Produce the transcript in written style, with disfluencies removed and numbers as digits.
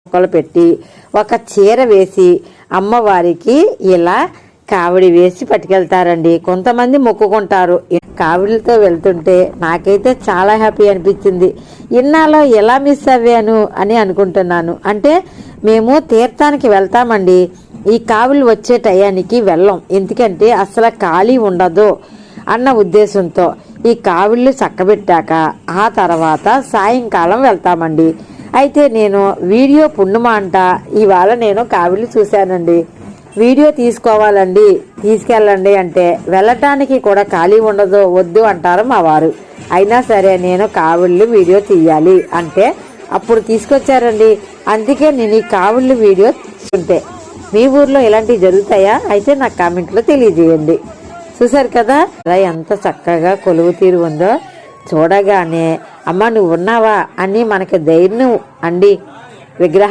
మొక్కలు పెట్టి ఒక చీర వేసి అమ్మవారికి ఇలా కావిడి వేసి పట్టుకెళ్తారండి. కొంతమంది మొక్కుకుంటారు. కావిడితో వెళ్తుంటే నాకైతే చాలా హ్యాపీ అనిపించింది. ఇన్నాళ్ళు ఎలా మిస్ అవ్వాను అని అనుకుంటున్నాను. అంటే మేము తీర్థానికి వెళ్తామండి, ఈ కావిళ్ళు వచ్చే టయానికి వెళ్ళం, ఎందుకంటే అసలు ఖాళీ ఉండదు అన్న ఉద్దేశంతో ఈ కావిళ్ళు చక్కబెట్టాక ఆ తర్వాత సాయంకాలం వెళ్తామండి. అయితే నేను వీడియో పుణ్యమా అంట ఇవాళ నేను కావిళ్ళు చూశానండి. వీడియో తీసుకోవాలండి, తీసుకెళ్ళండి అంటే వెళ్ళటానికి కూడా ఖాళీ ఉండదు, వద్దు అంటారు మా వారు. అయినా సరే నేను కావిళ్ళు వీడియో తీయాలి అంటే అప్పుడు తీసుకొచ్చారండి. అందుకే నేను ఈ కావిళ్ళు వీడియో తీసుకుంటే మీ ఊర్లో ఇలాంటివి జరుగుతాయా? అయితే నాకు కామెంట్లో తెలియజేయండి. చూసారు కదా ఎంత చక్కగా కొలువు తీరు ఉందో. చూడగానే అమ్మ నువ్వు ఉన్నావా అని మనకి ధైర్యం అండి. విగ్రహం